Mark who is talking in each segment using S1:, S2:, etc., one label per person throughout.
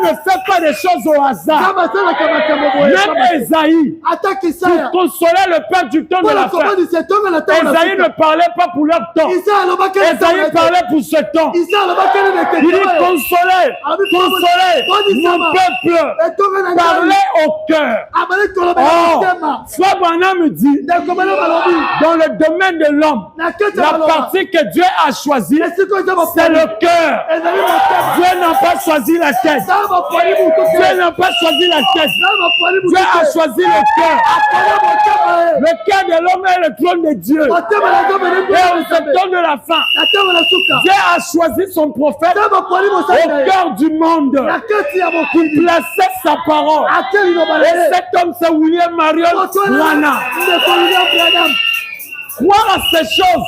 S1: ne fait pas des choses au hasard. Même Esaïe, pour consoler le peuple du temps de la fin, Esaïe ne parlait pas pour leur temps. Esaïe parlait pour ce temps. Il dit consoler mon peuple, parler au cœur. Frère Branham me dit, dans le domaine de l'homme, la partie que Dieu a choisie, c'est le cœur. Dieu n'a pas choisi la tête. Dieu n'a pas choisi la tête. Dieu a choisi le cœur. Le cœur de l'homme est le trône de Dieu. Et au septembre de la fin, Dieu a choisi son prophète au cœur du monde pour placer sa parole. Et cet homme, c'est William Marion Branham. Croire à ces choses,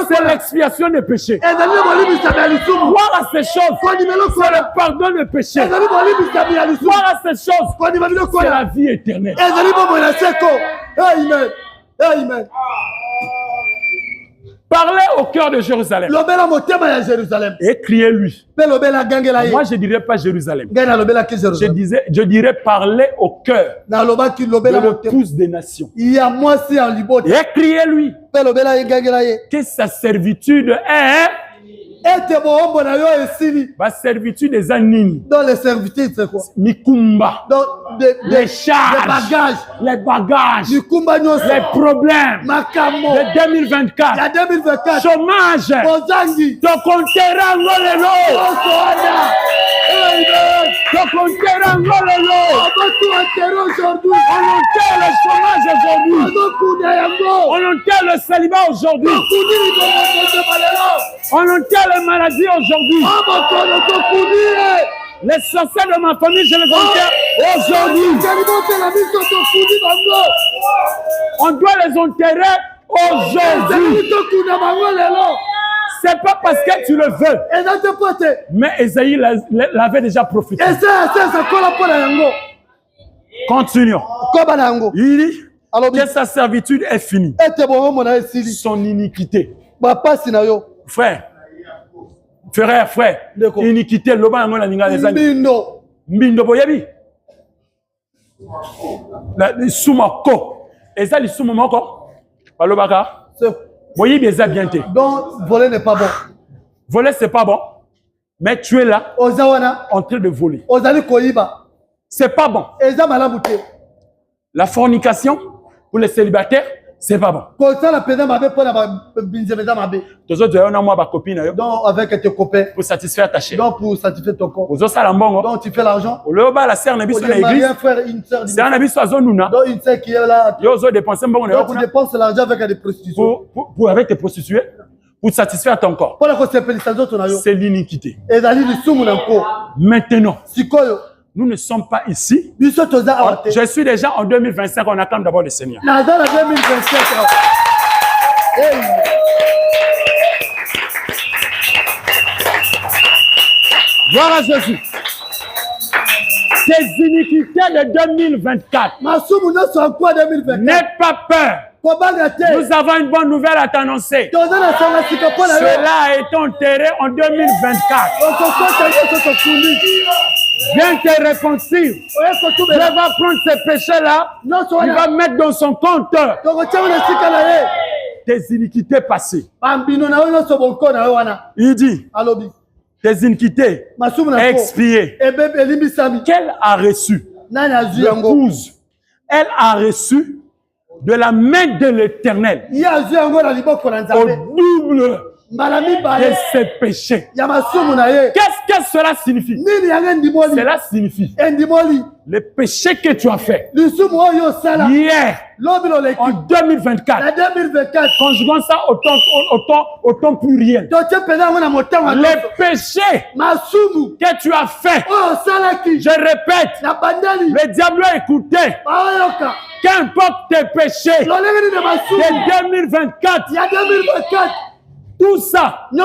S1: c'est l'expiation des péchés. Croire à ces choses, c'est le pardon des péchés. Croire à ces choses, c'est la vie éternelle. Amen. Parlez au cœur de Jérusalem. Et criez-lui. Moi, je ne dirais pas Jérusalem. Je dirais parler au cœur de l'épouse des nations. Et criez-lui que sa servitude est... Ma servitude des anines.
S2: Dans les servitudes, c'est quoi?
S1: Mikumba. Les charges. Les bagages. Les problèmes. De 2024. Chômage. Ton comptera ngolelo. Ton comptera ngolelo. On enterre le chômage aujourd'hui. On enterre le célibat aujourd'hui. On enterre les maladies aujourd'hui. Les sorciers de ma famille, je les enterre aujourd'hui. On doit les enterrer aujourd'hui. C'est pas parce que tu le veux. Mais Esaïe l'avait déjà prophétisé. Continuons. Il dit que sa servitude est finie. Son iniquité. Frère, iniquité, loba ngona ninga les amis. Mbindo boyebi. La sumako. Eza li sumako. Balobaka. Boyebi eza bien té.
S2: Donc voler n'est pas bon.
S1: Voler c'est pas bon. Mais tu es là en train de voler. C'est pas bon. La fornication pour les célibataires, c'est pas bon.
S2: Donc avec tes copains.
S1: Pour satisfaire ta chair.
S2: Donc pour satisfaire ton corps.
S1: Donc
S2: tu fais l'argent.
S1: Donc une
S2: sœur qui est là.
S1: Donc tu
S2: dépenses l'argent avec des prostituées.
S1: Avec tes prostituées. Pour satisfaire ton corps. C'est l'iniquité. Maintenant, nous ne sommes pas ici. Je suis déjà en 2025, on attend d'abord le Seigneur. Gloire à Jésus. Ces iniquités de 2024. N'aie pas peur. Nous avons une bonne nouvelle à t'annoncer. Cela a été enterré en 2024. Viens te repentir. Dieu va prendre ces péchés-là. Il va mettre dans son compte tes iniquités passées. Il dit tes iniquités expiées. Qu'elle a reçu l'épouse. Elle a reçu de la main de l'Éternel au double de ses péchés. Qu'est-ce que cela signifie? Cela signifie le péché que tu as fait hier en 2024. Conjuguons ça au temps pluriel. Le péché que tu as fait, je répète, le diable a écouté. Qu'importe tes péchés de 2024, tout ça et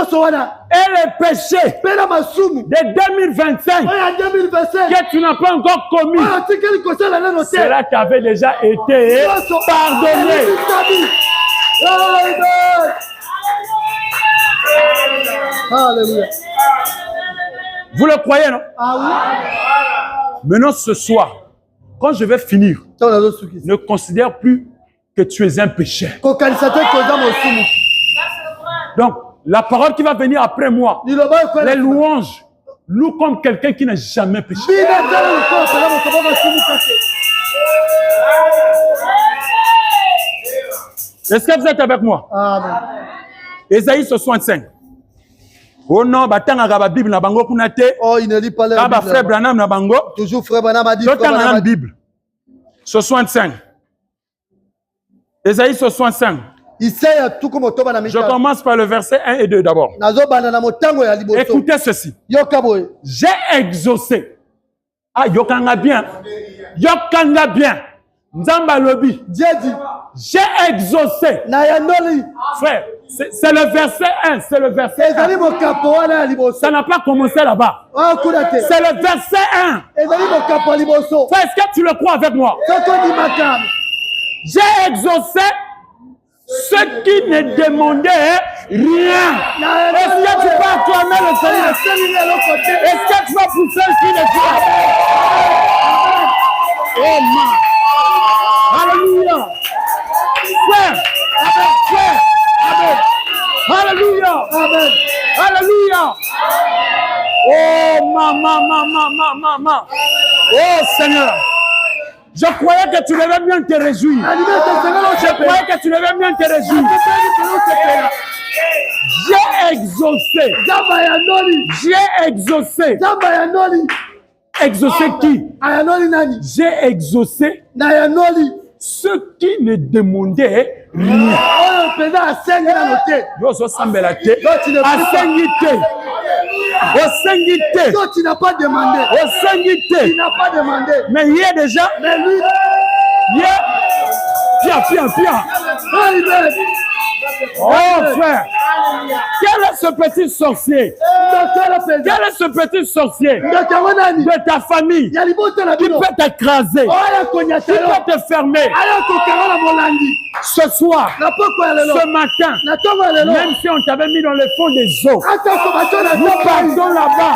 S1: les péchés de 2025 que tu n'as pas encore commis, cela t'avait déjà été pardonné.
S2: Alléluia.
S1: Vous le croyez, non?
S2: Ah oui.
S1: Maintenant, ce soir, quand je vais finir, ne considère plus que tu es un pécheur. Donc, la parole qui va venir après moi, les louanges, loue comme quelqu'un qui n'a jamais péché. Est-ce que vous êtes avec moi?
S2: Amen.
S1: Ésaïe 65. Oh non, batanga ba Bible na bango kuna te.
S2: Oh, il ne lit pas la
S1: Bible. Frère Branham na bango.
S2: Toujours frère Branham a dit.
S1: La Bible. 65. Ésaïe 65. Je commence par le verset 1 et 2 d'abord. Écoutez ceci. J'ai exaucé. Ah, yokanga bien. Yokanga bien. Nzamba lobi. J'ai exaucé. Frère, c'est le verset 1. C'est le verset 1. Ça n'a pas commencé là-bas. C'est le verset 1. Frère, est-ce que tu le crois avec moi? J'ai exaucé ceux qui ne demandaient rien. Est-ce que tu peux acclamer le Seigneur? Est-ce que tu vas pousser le cri de Dieu? Oh man. Alléluia. Frère. Frère. Alléluia. Alléluia. Oh maman. Oh Seigneur. Je croyais que tu devais bien te réjouir. Je croyais que tu devais bien te réjouir. J'ai exaucé. J'ai exaucé. Exaucé qui? J'ai exaucé ceux qui ne demandaient rien.
S2: Tu n'as pas demandé. Tu n'as pas demandé.
S1: Mais il y a déjà.
S2: Mais lui.
S1: Pierre. Oh frère. Quel est ce petit sorcier? Quel est ce petit sorcier de ta famille qui peut t'écraser, qui peut te fermer? Ce soir, ce matin, même si on t'avait mis dans le fond des eaux, nous partons là-bas.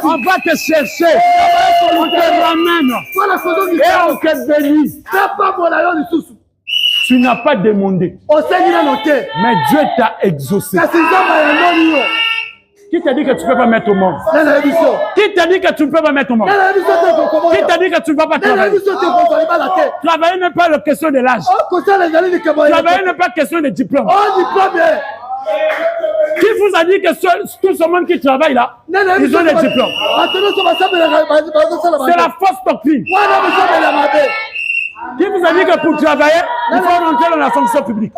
S1: On va te chercher. On te ramène. Et on te bénit. Tu n'as pas demandé. Mais Dieu t'a exaucé. Qui t'a dit que tu ne peux pas mettre au monde? Qui t'a dit que tu ne peux pas mettre au monde? Qui t'a dit que tu ne vas pas travailler? Travailler n'est pas la question de l'âge. Travailler n'est pas question de diplôme. Qui vous a dit que tout ce monde qui travaille là, ils ont des diplômes? C'est la fausse doctrine. Qui vous a dit que pour travailler, il faut rentrer dans la fonction publique?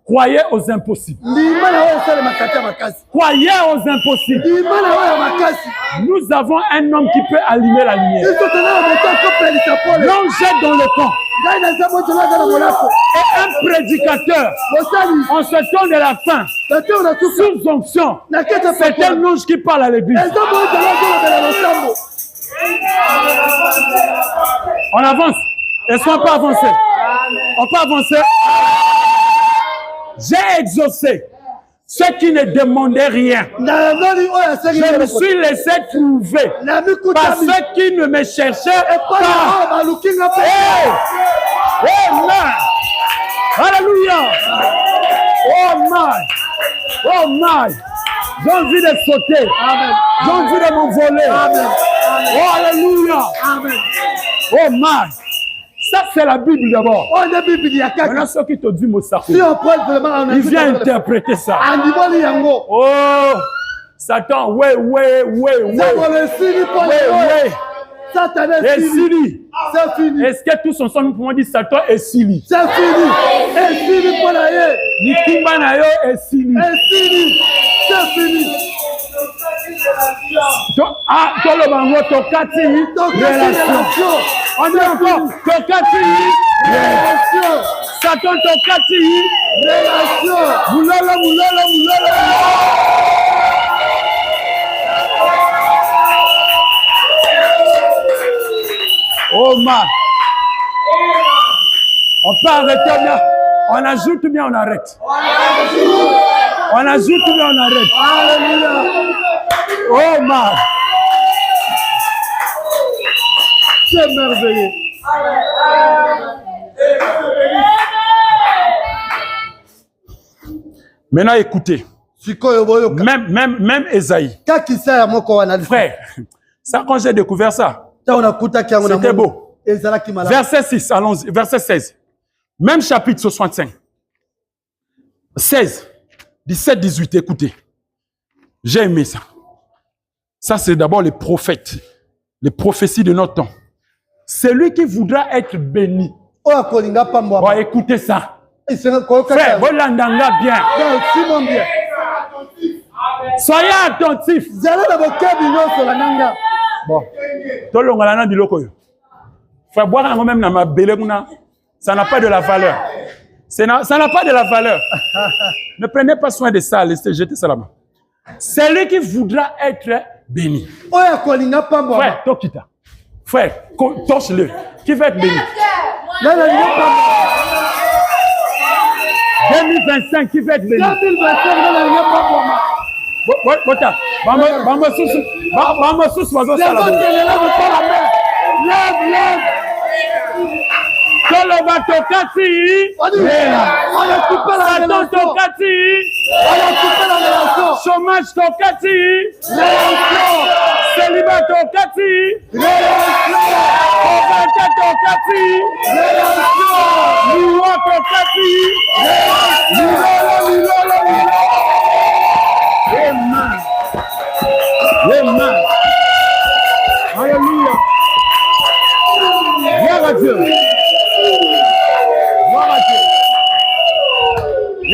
S1: Croyez aux impossibles. Croyez aux impossibles. Nous avons un homme qui peut allumer la lumière. L'homme jette dans le camp. Et un prédicateur, en ce temps de la fin, sous onction, c'est un ange qui parle à l'église. On avance. Est-ce qu'on peut avancer? On peut avancer? J'ai exaucé ceux qui ne demandaient rien. Je me suis laissé trouver par ceux qui ne me cherchaient pas. Oh man! Alléluia! Oh my! J'ai envie de sauter. J'ai envie de m'envoler. Oh alléluia! Oh my! Ça, c'est la Bible d'abord. Maintenant, ceux qui te disent Moussafou, il vient interpréter ça. Oh, Satan, ouais. Et Sili. Est-ce que tous ensemble nous pouvons dire Satan et Sili?
S2: C'est fini. Et Sili pour la ye.
S1: Nikimba na yo et Sili.
S2: Et Sili. C'est fini.
S1: Tolo bango tokati relation. On dit encore tokati relation. Satan tokati relation. Moulala. Oh man. On peut arrêter bien. On ajoute bien, on arrête. On ajoute ou on arrête?
S2: Alléluia.
S1: Oh man.
S2: C'est merveilleux.
S1: Maintenant, écoutez. Même Esaïe. Frère, ça, quand j'ai découvert ça, c'était beau. Verset 6, allons-y. Verset 16. Même chapitre 65. 16, 17, 18, écoutez. J'ai aimé ça. Ça, c'est d'abord les prophètes. Les prophéties de notre temps. Celui qui voudra être béni. Bon, écoutez ça. Frère, Volandanga bien. Soyez attentifs. Bon. Frère, boire même dans ma belle, ça n'a pas de la valeur. Ça n'a pas de la valeur. Ne prenez pas soin de ça, laissez jeter ça là-bas. Celui qui voudra être béni. Frère, Tokita. Frère, torche-le. Qui va être béni? 2025, qui va être béni? 2025, chômage tokati, célibat tokati, pauvreté tokati, liwa tokati, milolo. Amen. Amen. Alléluia. Gloire à Dieu. Gloire à Dieu.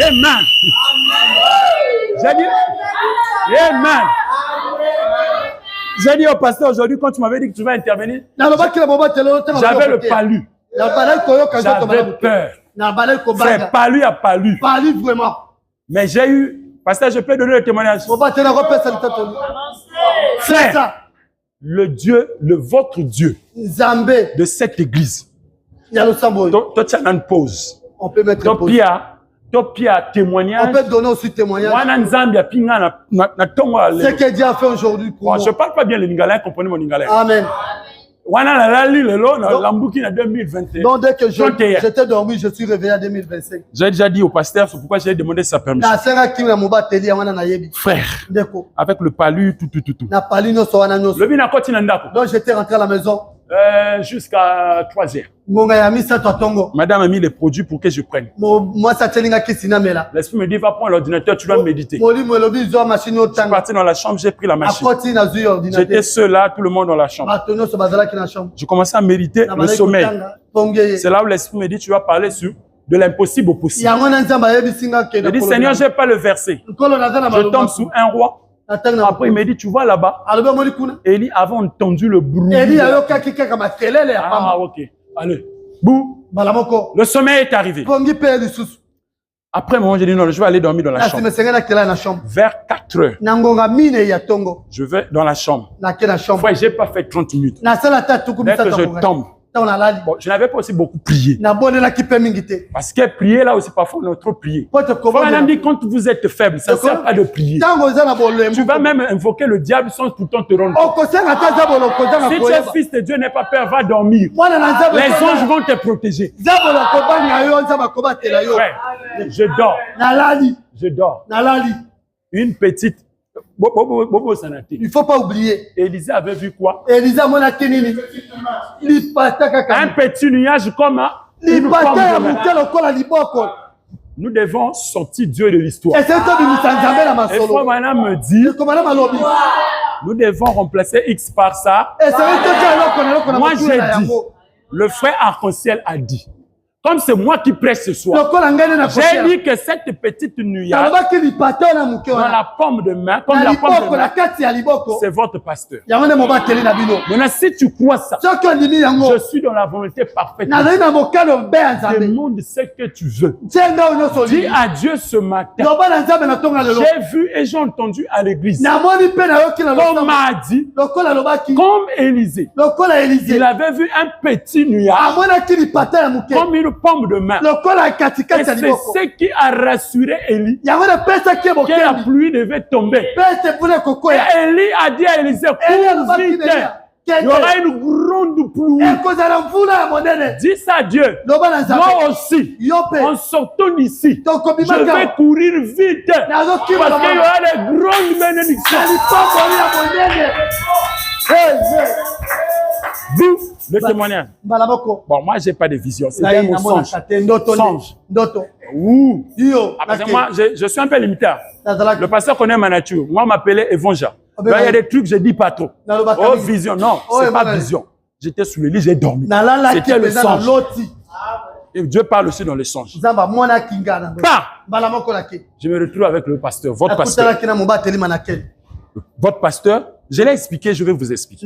S1: Amen. J'ai dit, Amen. J'ai dit au pasteur aujourd'hui, quand tu m'avais dit que tu vas intervenir, j'avais le palu. J'avais peur. Frère, palu a palu.
S2: Palu vraiment.
S1: Mais j'ai eu, pasteur, je peux donner le témoignage. Frère, votre Dieu de cette église. Toi, tu as une pause.
S2: On peut mettre une pause.
S1: Témoignage.
S2: On peut donner aussi témoignage. Ce que Dieu a fait aujourd'hui pour
S1: moi. Je ne parle pas bien le Lingala, comprenez mon Lingala.
S2: Amen.
S1: Donc,
S2: dès que j'étais dormi, je suis réveillé en 2025.
S1: J'ai déjà dit au pasteur, c'est pourquoi j'ai demandé sa permission. Frère, avec le palu, tout.
S2: Donc j'étais rentré à la maison.
S1: Jusqu'à 3h. Madame a mis les produits pour que je prenne. L'esprit me dit, va prendre l'ordinateur, tu dois méditer. Je suis parti dans la chambre, j'ai pris la machine. J'étais seul là, tout le monde dans la chambre. Je commençais à méditer le sommeil. C'est là où l'esprit me dit, tu vas parler sur de l'impossible au possible. Je dis, Seigneur, je n'ai pas le verset. Je tombe sur un roi. Après, il m'a dit, tu vois là-bas. Élie avait entendu le bruit. Ah, ok. Allez. Bouh. Le sommeil est arrivé. Après, un moment, j'ai dit, non, je vais aller dormir dans la chambre. Vers 4 heures. Je vais dans la chambre. Frère, je n'ai pas fait 30 minutes. Dès que je tombe. Bon, je n'avais pas aussi beaucoup prié. Parce que prier là aussi, parfois, on a trop prié. On a dit, quand vous êtes faible, ça ne sert pas de prier. Tu vas même invoquer le diable sans pourtant te rendre compte. Si tu es fils de Dieu, n'aie pas peur, va dormir. Les anges vont te protéger. Ouais, je dors. Je dors. Une petite.
S2: Il ne faut pas oublier.
S1: Élisée avait vu quoi?
S2: Un
S1: petit nuage comme une pomme de main. Nous devons sortir Dieu de l'histoire. Et toi, madame me dit, nous devons remplacer X par ça. Moi, j'ai dit, le frère arc-en-ciel a dit. Comme c'est moi qui prêche ce soir, j'ai dit que cette petite nuage dans la pomme de main, comme la pomme de main, c'est votre pasteur. Maintenant, si tu crois ça, je suis dans la volonté parfaite. Demande ce que tu veux. Dis à Dieu ce matin. J'ai vu et j'ai entendu à l'église. Comme m'a dit, comme Élisée, il avait vu un petit nuage, comme une une pomme de main. Et c'est ce qui a rassuré Élie que la pluie devait tomber. Et Élie a dit à Élisée, cours vite. Il y aura une grande pluie. Dis ça à Dieu. Moi aussi, en sortant d'ici, je vais courir vite. Parce qu'il y aura des grandes bénédictions. Vous, le témoignage. Bon, moi, je n'ai pas de vision. C'est un songe. Ouh. Parce que moi, je suis un peu limité. Le pasteur connaît ma nature. Moi, on m'appelait Évangile. Il y a des trucs que je ne dis pas trop. Oh, vision. Non, ce n'est pas vision. J'étais sous le lit, j'ai dormi. C'était le songe. Et Dieu parle aussi dans les songes. Je me retrouve avec le pasteur, votre pasteur. Votre pasteur, je l'ai expliqué, je vais vous expliquer.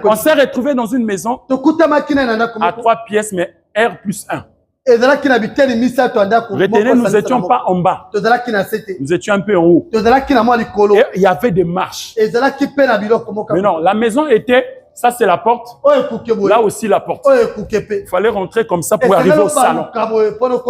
S1: On s'est retrouvé dans une maison à 3 pièces, mais R+1. Retenez, nous n'étions pas en bas. Nous étions un peu en haut. Et il y avait des marches. Mais non, la maison était... Ça, c'est la porte. Là aussi, la porte. Il fallait rentrer comme ça pour arriver au salon.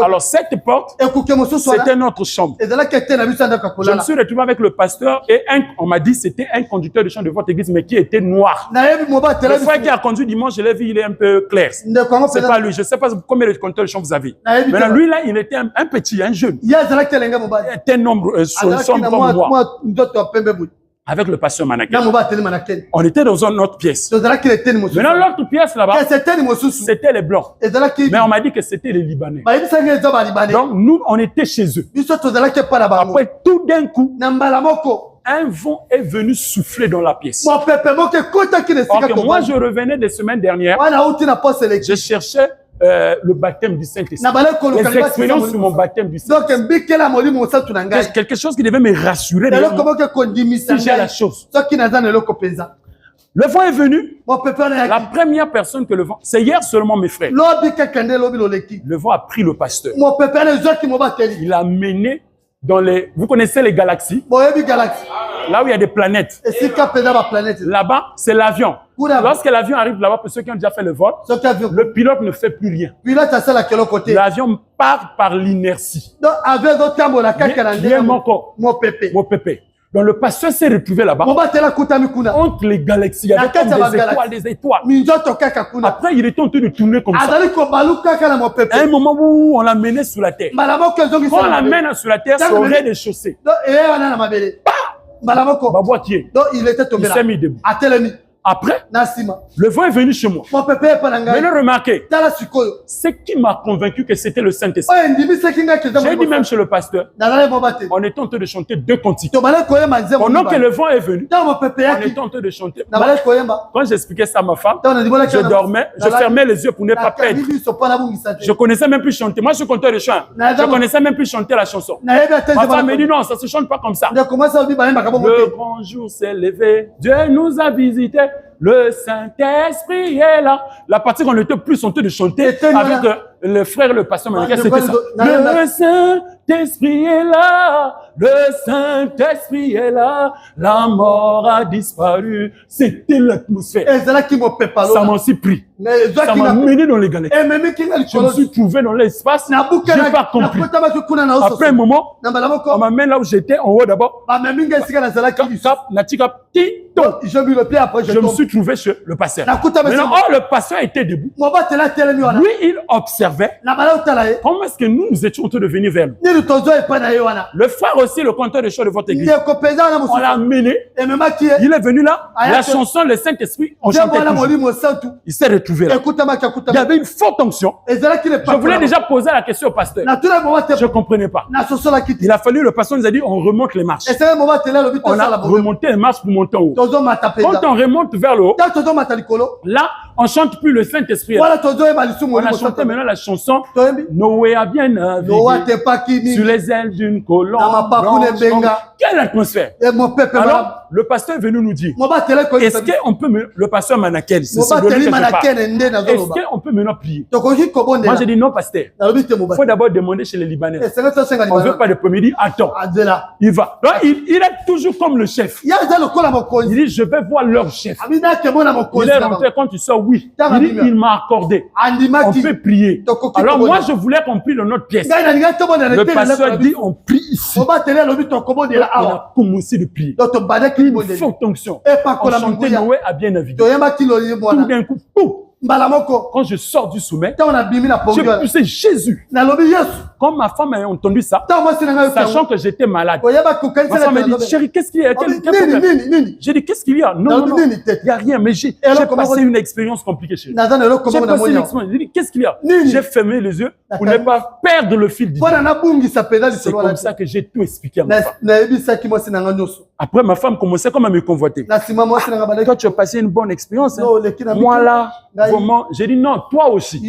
S1: Alors, cette porte, c'était notre chambre. Je me suis retrouvé avec le pasteur et on m'a dit c'était un conducteur de chant de votre église, mais qui était noir. Le frère qui a conduit dimanche, je l'ai vu, il est un peu clair. C'est pas lui. Je ne sais pas combien de conducteurs de chant vous avez. Mais lui, là, il était un petit, un jeune. Il était nombreux, sombre comme moi. Avec le pasteur Manakel. On était dans une autre pièce. Maintenant, l'autre pièce là-bas, c'était les Blancs. Mais on m'a dit que c'était les Libanais. Donc, nous, on était chez eux. Après, tout d'un coup, un vent est venu souffler dans la pièce. Or que moi, je revenais des semaines dernières. Je cherchais le baptême du Saint-Esprit. Les expériences sur mon baptême du Saint-Esprit. Quelque chose qui devait me rassurer. Si j'ai la chose. Le vent est venu. La première personne que le vent... C'est hier seulement mes frères. Le vent a pris le pasteur. Il a mené dans les... Vous connaissez les galaxies? Là où il y a des planètes. Là-bas, c'est l'avion. Lorsque l'avion arrive là-bas, pour ceux qui ont déjà fait le vol, le pilote ne fait plus rien. L'avion part par l'inertie. Mon pépé. Donc le pasteur s'est retrouvé là-bas. Entre les galaxies, il y avait comme des étoiles. Après, il était en train de tourner comme ça. À un moment où on l'a mené sur la terre. Quand on l'amène sur la terre, c'est au rez-de-chaussée. Il était tombé là. Il s'est mis debout. Après, le vent est venu chez moi. Maintenant, remarquez, ce qui m'a convaincu que c'était le Saint-Esprit. J'ai dit même chez le pasteur, on était en train de chanter 2 cantiques. Pendant que le vent est venu, on était en train de chanter. Quand j'expliquais ça à ma femme, je dormais, je fermais les yeux pour ne pas perdre. Je ne connaissais même plus chanter. Moi, je suis conteur de chant. Je ne connaissais même plus chanter la chanson. Ma femme me dit non, ça ne se chante pas comme ça. Le grand jour s'est levé, Dieu nous a visités. Le Saint-Esprit est là. La partie qu'on était plus en train de chanter avec le frère et le pasteur Manakel, c'était ça. Le Saint-Esprit est là. Le Saint-Esprit est là. La mort a disparu. C'était l'atmosphère. Ça m'a aussi pris. Ça m'a mené dans les galeries. Je me suis trouvé dans l'espace. Je n'ai pas compris. Après un moment, on m'amène là où j'étais, en haut d'abord. Je me suis trouvé chez le pasteur. Maintenant, le pasteur était debout. Lui, il observait comment est-ce que nous étions en train de venir vers lui. Le frère aussi, le conteur de chant de votre église, on l'a amené. Il est venu là. La chanson, le Saint-Esprit, on chantait toujours. Il s'est retrouvé là. Il y avait une forte onction. Je voulais déjà poser la question au pasteur. Je ne comprenais pas. Il a fallu, le pasteur nous a dit, on remonte les marches. On a remonté les marches pour monter en haut. Quand on remonte vers le haut, là, on ne chante plus le Saint-Esprit. On a chanté maintenant la chanson Noé a bien navigué sur les ailes d'une colombe. Quelle atmosphère! Alors, le pasteur est venu nous dire, est-ce qu'on peut, le pasteur Manakel, c'est de lui que je parle. Est-ce qu'on peut maintenant prier? Moi, j'ai dit non, pasteur. Il faut d'abord demander chez les Libanais. On ne veut pas de premier, il dit attends. Il va. Donc, il est toujours comme le chef. Il dit, je vais voir leur chef. Il est rentré quand tu sors. oui. Il m'a accordé. On peut prier. Alors moi, je voulais qu'on prie dans notre pièce. Le pasteur dit, on prie ici. Il a commencé de prier. Une forte onction. On chantait Noé a bien navigué. Tout d'un coup, quand je sors du sommet, j'ai poussé Jésus. Quand ma femme a entendu ça, sachant que j'étais malade, ma femme m'a dit, chérie, qu'est-ce qu'il y a? J'ai dit, qu'est-ce qu'il y a? Non, il n'y a rien, mais j'ai passé une expérience compliquée chez lui. J'ai passé une expérience. J'ai dit, qu'est-ce qu'il y a? J'ai fermé les yeux pour ne pas perdre le fil du dieu. C'est comme ça que j'ai tout expliqué à ma femme. Après, ma femme commençait comme à me convoiter. Toi, tu as passé une bonne expérience. Hein? Moi, là, vraiment, j'ai dit non, toi aussi.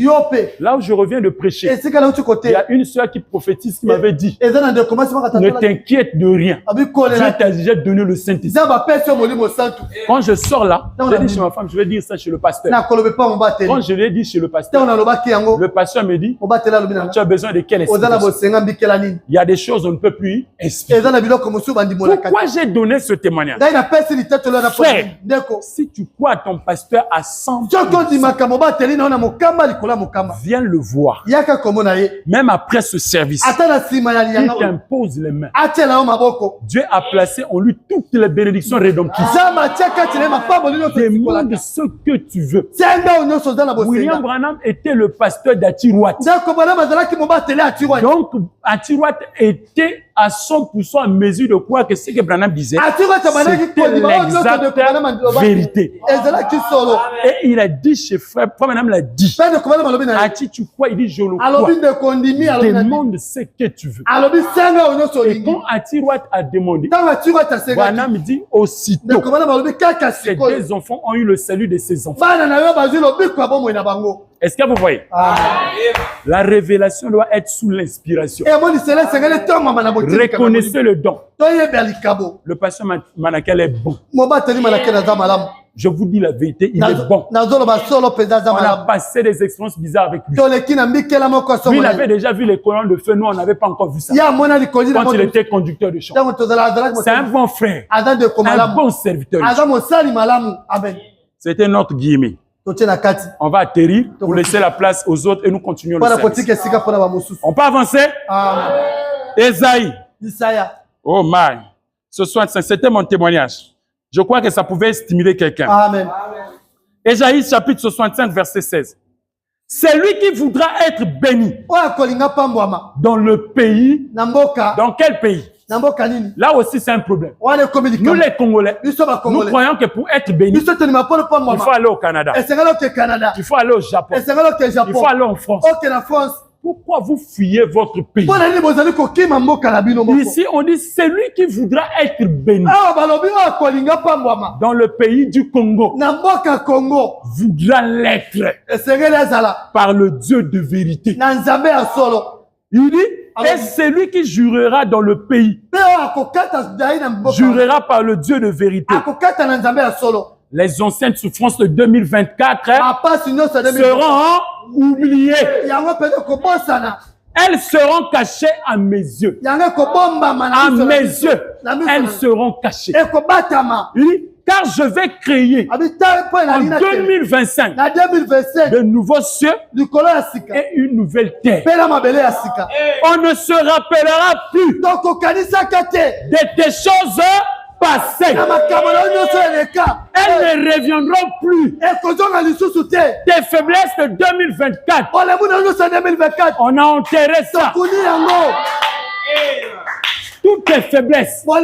S1: Là où je reviens de prêcher, il y a une soeur qui prophétise qui m'avait dit, ne t'inquiète de rien. Dieu t'a déjà donné le Saint-Esprit. Quand je sors là, j'ai dit chez ma femme, je vais dire ça chez le pasteur. Quand je l'ai dit chez le pasteur me dit, tu as besoin de quelle explication? Il y a des choses on ne peut plus expliquer. Pourquoi j'ai donné ce témoignage? Frère, si tu crois à ton pasteur à 100%, viens le voir. Même après ce service, il t'impose les mains. Dieu a placé en lui toutes les bénédictions rédemptrices. Demande ce que tu veux. William Branham était le pasteur d'Atirouat. Donc, Atirouat était à 100% en mesure de croire que ce que Branham disait, c'était l'exacte vérité. Et il a dit chez frère, Branham l'a dit. Ati, tu crois? Il dit, je le crois. Demande ce que tu veux. Et quand Atirouat a demandé, Branham dit aussitôt que des enfants ont eu le salut de ses enfants. Est-ce que vous voyez? La révélation doit être sous l'inspiration. Reconnaissez le don. Le pasteur Manakel est bon. Je vous dis la vérité, il est bon. On a passé des expériences bizarres avec lui. Lui, il avait déjà vu les colonnes de feu. Nous, on n'avait pas encore vu ça. Quand il était conducteur de chant. C'est un bon frère. Un bon serviteur. C'était notre guillemot. On va atterrir pour laisser la place aux autres et nous continuons le service. On peut avancer? Esaïe. Oh my. Ce soir, c'était mon témoignage. Je crois que ça pouvait stimuler quelqu'un.
S2: Amen.
S1: Esaïe chapitre 65 verset 16. C'est lui qui voudra être béni dans le pays. Dans quel pays? Là aussi, c'est un problème. Nous, les Congolais, nous croyons que pour être béni, il faut aller au Canada. Il faut aller au Japon. Il faut aller en France. Pourquoi vous fuyez votre pays? Ici, on dit c'est lui qui voudra être béni. Dans le pays du Congo, voudra l'être par le Dieu de vérité. Il dit, et celui qui jurera dans le pays, jurera par le Dieu de vérité. Les anciennes souffrances de 2024 seront oubliées. Elles seront cachées à mes yeux. À mes yeux, elles seront cachées. Car je vais créer en 2025 de nouveaux cieux et une nouvelle terre. On ne se rappellera plus de tes choses passées. Elles ne reviendront plus. Tes faiblesses de 2024. On a enterré ça. Toutes tes faiblesses, on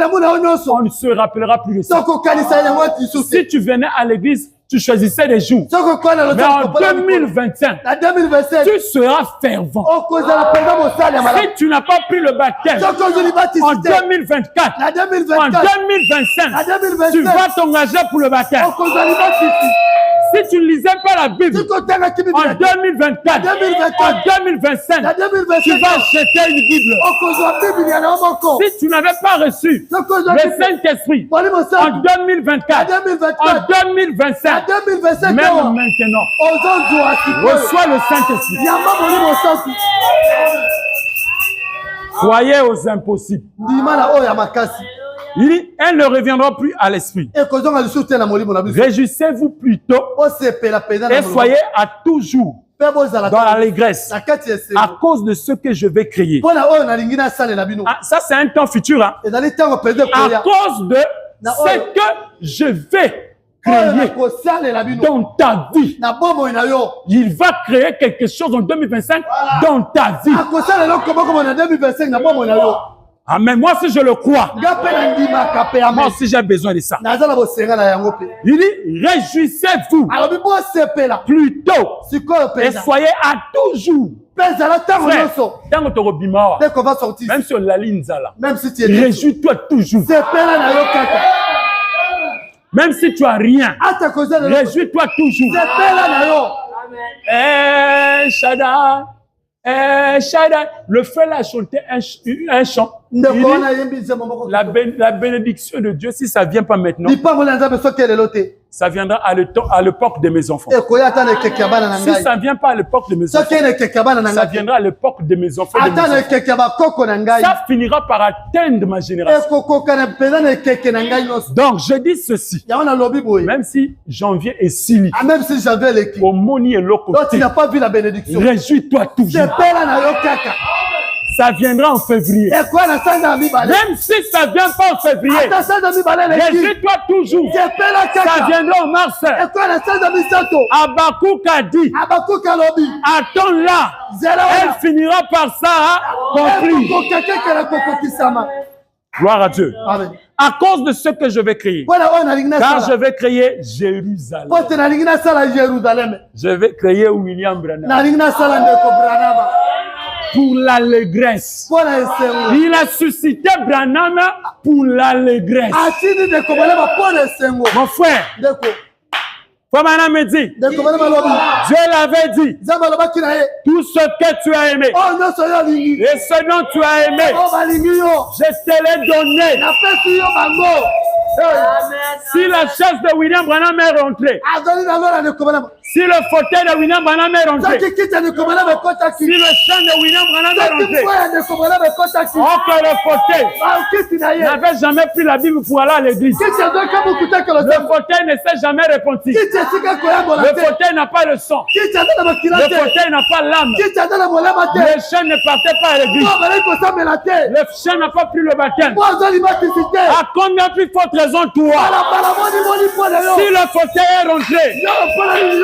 S1: ne se rappellera plus de ça. Si tu venais à l'église, tu choisissais des jours. Mais en 2025, tu seras fervent. Si tu n'as pas pris le baptême, en 2024, en 2025, tu vas t'engager pour le baptême. Si tu ne lisais pas la Bible, en 2024, en 2025, tu vas acheter une Bible. Si tu n'avais pas reçu le Saint-Esprit, en 2024, en 2025, même maintenant, reçois le Saint-Esprit. Croyez aux impossibles. Il dit, elle ne reviendra plus à l'esprit. Réjouissez-vous plutôt et soyez à toujours dans l'allégresse à cause de ce que je vais créer. Ah, ça, c'est un temps futur. Hein? À cause de ce que je vais créer dans ta vie. Il va créer quelque chose en 2025 dans ta vie. Ah, mais moi, si je le crois, moi aussi j'ai besoin de ça. Il dit, réjouissez-vous plutôt et soyez à toujours. Même sur la ligne, réjouis-toi toujours. Même si tu n'as rien, réjouis-toi toujours. Shaddai. Shaddai, le frère a chanté un chant. La bénédiction de Dieu, si ça ne vient pas maintenant, ça viendra à l'époque de mes enfants. Si ça ne vient pas à l'époque de mes enfants, ça viendra à l'époque de mes enfants. Ça finira par atteindre ma génération. Donc, je dis ceci. Même si janvier est Sili, au Moni et l'autre côté, réjouis-toi toujours. Ça viendra en février. Même si ça ne vient pas en février, réjouis-toi toujours. Ça viendra en mars. Habakkuk a dit, attends-la, elle finira par ça compris. Gloire à Dieu. Amen. À cause de ce que je vais créer. Car je vais créer Jérusalem. Je vais créer William Branham. Pour l'allégresse. Il a suscité Branham pour l'allégresse. Mon frère, Famana me dit, Dieu l'avait dit, tout ce que tu as aimé et ce dont tu as aimé, je te l'ai donné. Si la chaise de William Branham est rentrée, si le fauteuil de William Branham est rentré, si le chant de William Branham est rentré, que le fauteuil n'avait jamais pris la Bible pour aller à l'église. Le fauteuil ne s'est jamais repenti. Le fauteuil n'a pas le sang. Le fauteuil n'a pas l'âme. Le chant ne partait pas à l'église. Le chant n'a pas pris le baptême. À combien plus forte raison toi? Si le fauteuil est rentré,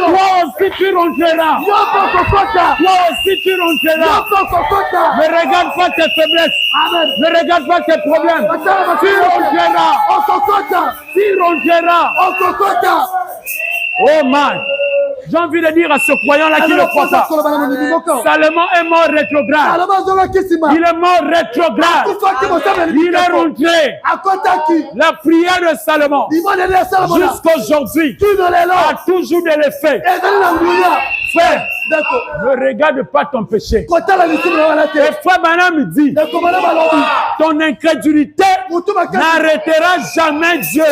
S1: toi aussi tu rentreras. Toi aussi tu rentreras. Ne regarde pas tes faiblesses. Ne regarde pas tes problèmes. Tu rentreras. Tu rentreras. Oh man, j'ai envie de dire à ce croyant-là qui ne croit pas, Salomon est mort rétrograde. Il est mort rétrograde. Il est rentré. La prière de Salomon, jusqu'aujourd'hui, a toujours de l'effet. Frère, ne regarde pas ton péché. Et frère Branham me dit, ton incrédulité n'arrêtera jamais Dieu.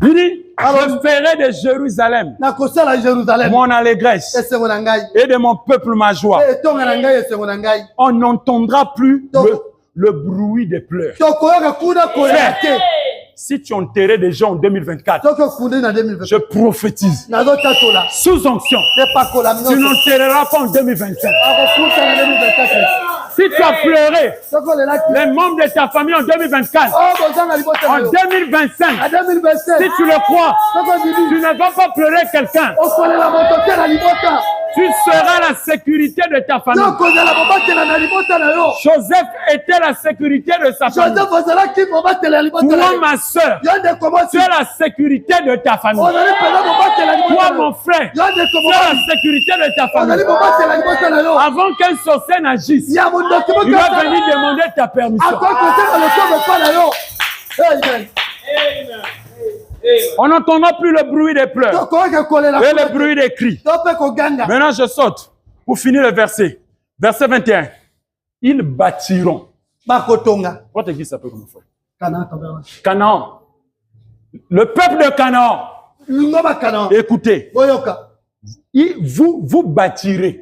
S1: Il dit, je ferai de Jérusalem mon allégresse et de mon peuple ma joie. On n'entendra plus le bruit des pleurs. Frère, si tu enterrais des gens en 2024, je prophétise, sous onction, tu n'enterreras pas en 2025. Si tu as pleuré les membres de ta famille en 2024, en 2025, si tu le crois, tu ne vas pas pleurer quelqu'un. Tu seras la sécurité de ta famille. Joseph était la sécurité de sa famille. Toi, ma soeur, tu es la sécurité de ta famille. Toi, mon frère, tu es la sécurité de ta famille. Avant qu'un sorcier n'agisse, il va venir demander ta permission. On n'entendra plus le bruit des pleurs et le bruit des cris. Maintenant, je saute pour finir le verset. Verset 21. Ils bâtiront. Votre église s'appelle comment, frère? Canaan. Le peuple de Canaan. Écoutez. Vous bâtirez.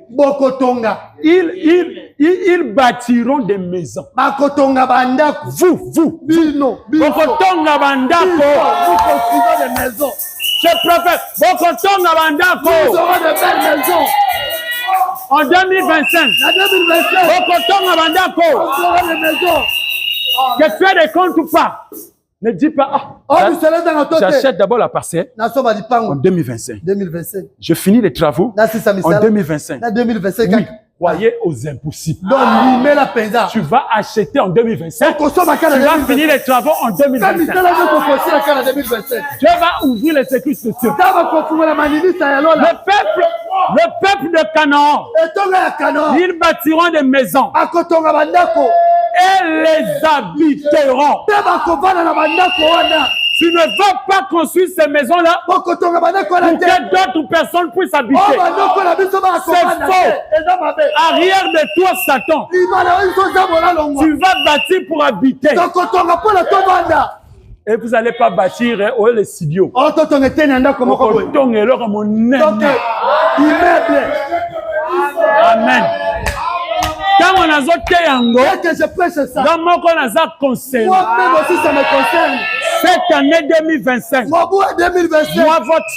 S1: Ils bâtiront des maisons. Vous.
S2: Vous
S1: construisez des maisons. Je prophète. Vous aurez de belles maisons. En 2025. Que tu aies des comptes ou pas. Ne dis pas, j'achète d'abord la parcelle en 2025. Je finis les travaux en 2025. Oui, croyez aux impossibles. Tu vas acheter en 2025. Tu vas finir les travaux en 2025. Dieu va ouvrir les sécurités sociaux. Le peuple de Canaan, ils bâtiront des maisons. Et les habiteront. Tu ne vas pas construire ces maisons-là pour que d'autres personnes puissent habiter. C'est faux. Arrière de toi, Satan. Tu vas bâtir pour habiter. Et vous n'allez pas bâtir les studios. Amen. Quand on a zoté yango, dans mon cas, on a conseil. Cette année 2025, moi, votre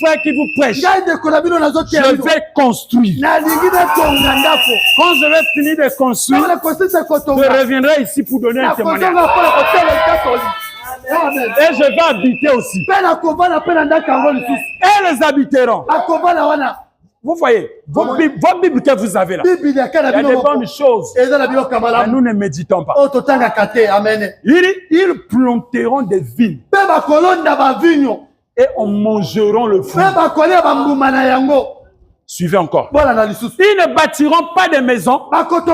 S1: frère qui vous prêche, je vais construire. Quand je vais finir de construire, je reviendrai ici pour donner un témoignage. Et je vais habiter aussi. Et les habiteront. Vous voyez, votre Bible que vous avez là, il y a des bonnes choses. Mais nous ne méditons pas. Ils planteront des vignes. Et on mangeront le fruit. Suivez encore. Ils ne bâtiront pas de maisons pour que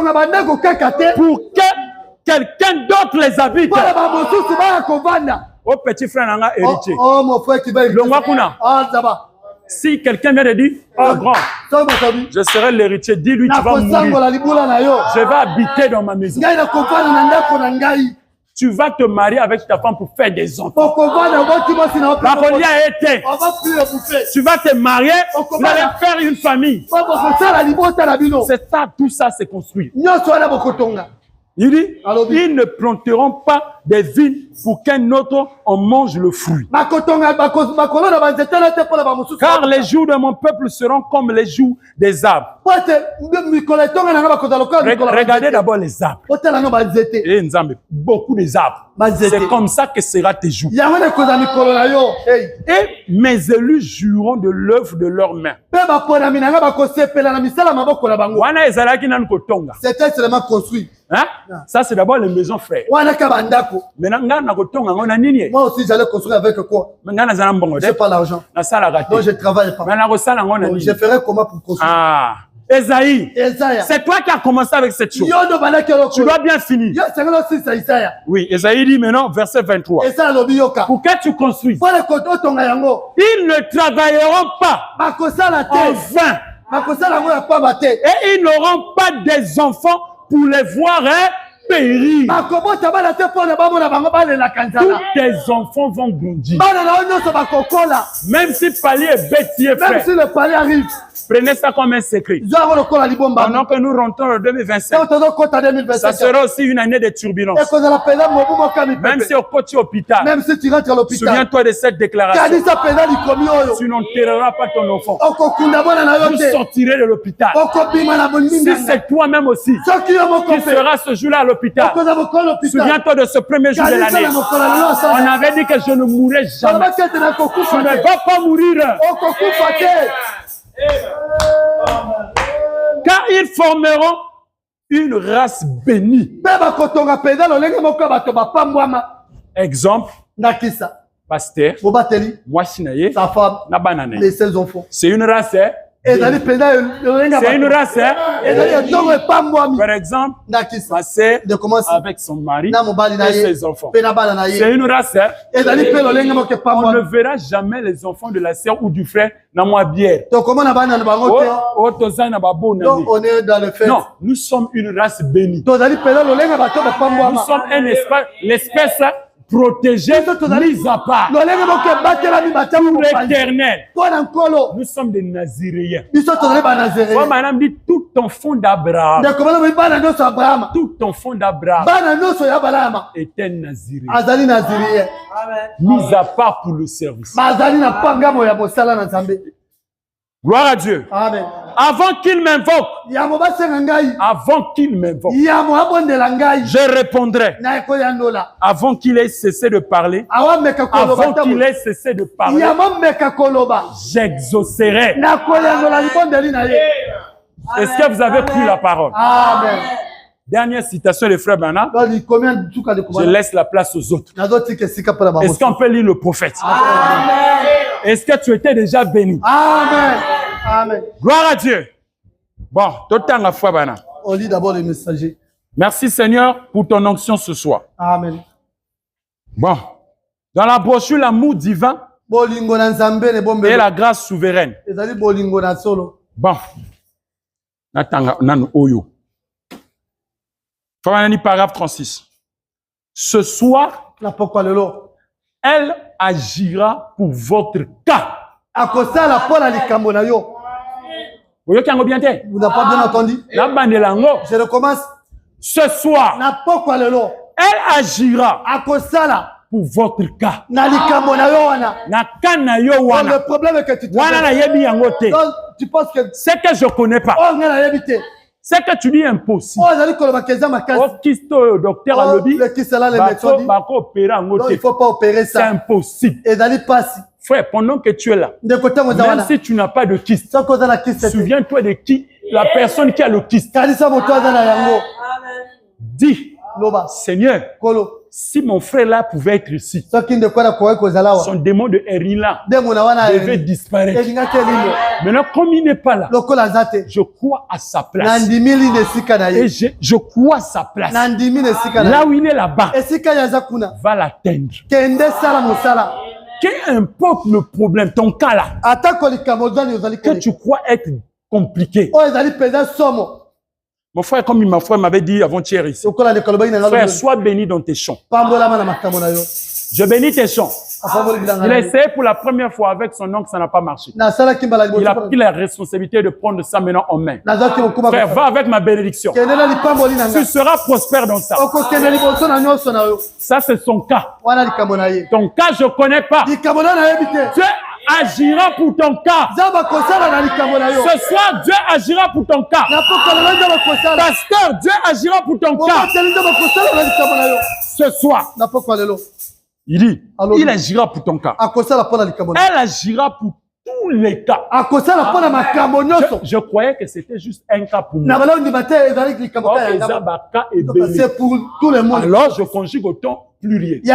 S1: quelqu'un d'autre les habite. Oh petit frère Nanga héritier. Si quelqu'un vient de dire, oh grand, je serai l'héritier, dis-lui tu vas mourir. Je vais habiter dans ma maison. Tu vas te marier avec ta femme pour faire des enfants. La folie a été. Tu vas te marier, vous allez faire une famille. C'est ça, tout ça c'est construit. Il dit, ils ne planteront pas des vignes pour qu'un autre en mange le fruit. Car les jours de mon peuple seront comme les jours des arbres. Regardez d'abord les arbres. Et beaucoup des arbres. C'est comme ça que sera tes jours. Et mes élus joueront de l'œuvre de leurs mains.
S2: C'était seulement construit.
S1: Hein? Ça, c'est d'abord les maisons, frères. Moi aussi,
S2: j'allais construire avec quoi? Je n'ai pas l'argent. Donc, je travaille pas. Donc, je ferai comment pour construire?
S1: Ah. Esaïe, c'est toi qui as commencé avec cette chose. Tu dois bien finir. Oui, Esaïe dit maintenant, verset 23. Pour que tu construises, ils ne travailleront pas en vain. Et ils n'auront pas des enfants pour les voir périr. Tous tes enfants vont grandir. Même si le palier est bêtier, frère.
S2: Même si le palier arrive.
S1: Prenez ça comme un secret. Pendant que nous rentrons en 2025, ça sera aussi une année de turbulence. Même si au côté hôpital, souviens-toi de cette déclaration. Tu n'enterreras pas ton enfant. Vous sortirez de l'hôpital. Si c'est toi-même aussi qui seras ce jour-là à l'hôpital, souviens-toi de ce premier jour de l'année. On avait dit que je ne mourrais jamais. Je ne vais pas mourir. Car ils formeront une race bénie. Exemple, pasteur,
S2: sa femme, les 16 enfants.
S1: C'est une race. C'est une race. Par exemple, ma sœur avec son mari et ses enfants. C'est une race. On ne verra jamais les enfants de la sœur ou du frère dans ma bière.
S2: Donc, on est dans le fait.
S1: Non, nous sommes une race bénie. Nous sommes un espèce protégés, mis à part pour l'éternel. Nous sommes des Naziréens. Madame dit tout enfant d'Abraham. Tout enfant d'Abraham est un Naziré. Mis à part pour le service. Gloire à Dieu.
S2: Amen.
S1: Avant qu'il m'invoque, je répondrai. Avant qu'il ait cessé de parler, j'exaucerai. Est-ce que vous avez pris la parole?
S2: Amen.
S1: Dernière citation de frère Bernard. Je laisse la place aux autres. Est-ce qu'on peut lire le prophète?
S2: Amen.
S1: Est-ce que tu étais déjà béni?
S2: Amen. Amen.
S1: Gloire à Dieu. Bon, tout le temps, frère Bernard.
S2: On lit d'abord les messagers.
S1: Merci Seigneur pour ton onction ce soir.
S2: Amen.
S1: Bon, dans la brochure L'amour divin et la grâce souveraine. Bon, paragraphe 36. Ce soir, elle agira pour votre cas.
S2: Vous n'avez pas bien entendu? Je recommence.
S1: Ce soir, elle agira pour votre cas.
S2: Le problème est que tu
S1: tu penses que c'est que je ne connais pas. C'est que tu dis impossible. Docteur a dit,
S2: il ne faut pas opérer ça.
S1: C'est impossible. Frère, pendant que tu es là, même si tu n'as pas de kyste, souviens-toi de qui, la personne qui a le kyste. Dis, Seigneur, si mon frère là pouvait être ici, son démon de Erila devait disparaître. Maintenant, comme il n'est pas là, je crois à sa place. Et je crois à sa place. Là où il est là-bas, va l'atteindre. Qu'importe le problème, ton cas là, que tu crois être compliqué. Mon frère, comme ma frère m'avait dit avant-hier ici, frère, sois béni dans tes champs. Je bénis tes champs. Il a essayé pour la première fois avec son oncle, ça n'a pas marché. Il a pris la responsabilité de prendre ça maintenant en main. Frère, va avec ma bénédiction. Tu seras prospère dans ça. Ça, c'est son cas. Ton cas, je ne connais pas. Dieu agira pour ton cas. Ce soir, Dieu agira pour ton cas. Pasteur, Dieu agira pour ton cas. Ce soir, il dit, il agira pour ton cas. Elle agira pour tous les cas. Je croyais que c'était juste un cas pour moi.
S2: C'est pour tout le monde.
S1: Alors, je conjugue au temps pluriel. Elle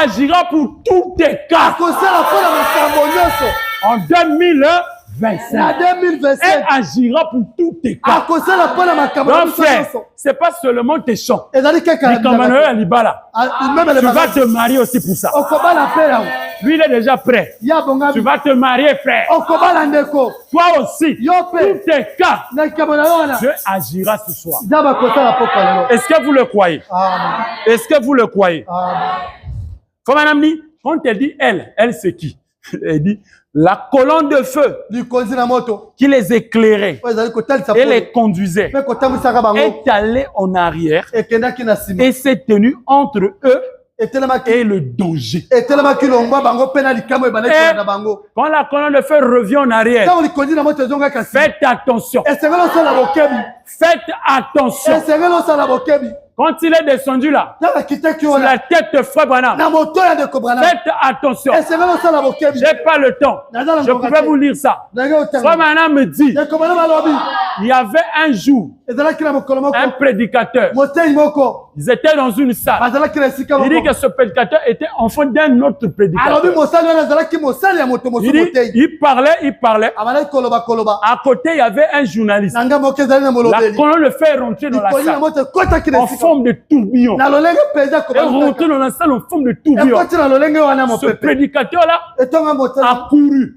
S1: agira pour tous tes cas. En 2025, elle agira pour tous tes cas. Donc, frère, c'est pas seulement tes chants. Tu vas te marier aussi pour ça. Lui, il est déjà prêt. Tu vas te marier, frère. Toi aussi, tous tes cas, Dieu agira ce soir. Est-ce que vous le croyez? Est-ce que vous le croyez? Comme un ami, quand elle dit elle c'est qui? Elle dit la colonne de feu qui les éclairait et les conduisait est allée en arrière et s'est tenue entre eux et le danger. Et quand la colonne de feu revient en arrière, faites attention. Faites attention. Quand il est descendu là, sur la tête de Frère Branham, faites attention. J'ai pas le temps. Je pouvais vous lire ça. Frère Branham me dit, il y avait un jour, un prédicateur. Ils étaient dans une salle. Il dit que ce prédicateur était enfant d'un autre prédicateur. Il parlait. À côté, il y avait un journaliste. La colonne le fait rentrer dans la salle. En forme de tourbillon. Et rentré dans la salle en forme de tourbillon. Ce prédicateur-là a couru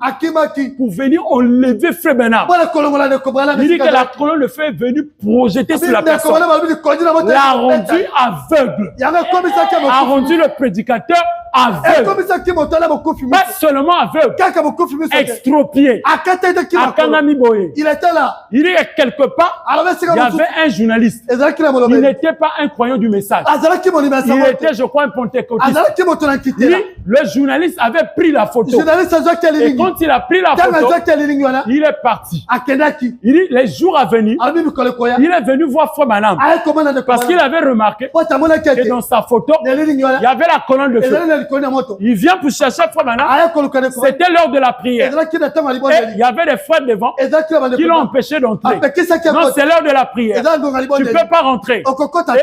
S1: pour venir enlever Frère Branham. Il dit que la colonne de feu est venue projeter sur la personne. L'a rendu aveugle. A rendu le prédicateur aveugle. Pas seulement aveugle, extropié. Il était là. Il dit que quelque part, il y avait un journaliste. Il n'était pas un croyant du message. Il était, je crois, un pentecôtiste. Le journaliste avait pris la photo. Et quand il a pris la photo, il est parti. Il dit, les jours à venir, il est venu voir Frère Branham. Parce qu'il avait remarqué que dans sa photo, il y avait la colonne de feu. Il vient pour chercher Frère Branham. C'était l'heure de la prière. Et il y avait des frères devant qui l'ont empêché d'entrer. Non, c'est l'heure de la prière. Tu ne peux pas rentrer.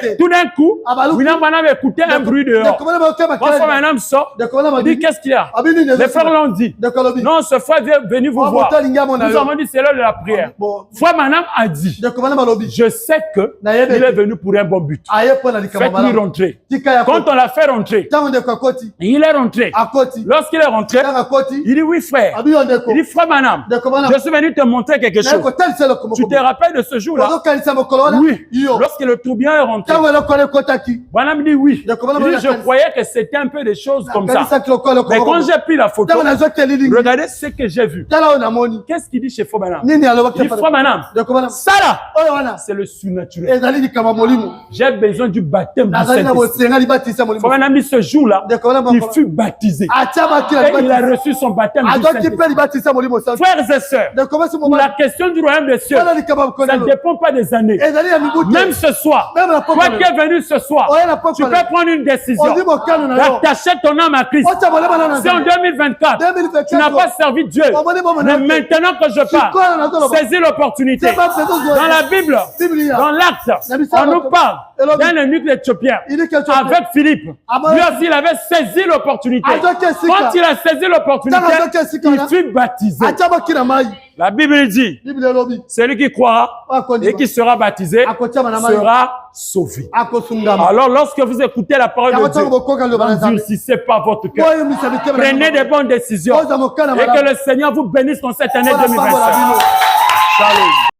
S1: Et tout d'un coup, William Branham écoutait un bruit dehors. Quand Frère Branham sort, il dit, qu'est-ce qu'il y a? Les frères l'ont dit. Non, ce frère est venu vous voir. Nous avons dit, c'est l'heure de la prière. Frère Branham a dit, je sais que il est venu pour un bon but. Faites-lui rentrer. Quand on l'a fait rentrer, il est rentré. Lorsqu'il est rentré, il dit, oui frère. Il dit, Frère Branham, je suis venu te montrer quelque chose. Tu te rappelles de ce jour-là? Oui. Lorsque le tourbillon est rentré, Branham dit oui. Il dit, je croyais que c'était un peu des choses comme ça. Mais quand j'ai pris la photo, regardez ce que j'ai vu. Qu'est-ce qu'il dit chez Frère Branham? Il dit, Frère Branham, ça là, c'est le surnaturel. J'ai besoin du baptême du Saint-Esprit. Frère Branham dit, ce jour-là, il fut baptisé. Et il a reçu son baptême du Saint-Esprit. Frères et sœurs, pour la question du royaume des cieux, ça ne dépend pas des années. Même ce soir, toi qui es venu ce soir, tu peux prendre une décision d'attacher ton âme à Christ. C'est en 2024, tu n'as pas servi Dieu. Mais maintenant que je parle, saisis l'opportunité. Dans la Bible, dans l'Acte, on nous parle d'un eunuque éthiopien avec Philippe. Lui aussi, il avait saisi l'opportunité. Quand il a saisi l'opportunité, il fut baptisé. La Bible dit, celui qui croira et qui sera baptisé sera sauvé. Alors, lorsque vous écoutez la parole de Dieu, n'endurcissez pas votre cœur. Prenez des bonnes décisions et que le Seigneur vous bénisse dans cette année 2025. Shalom.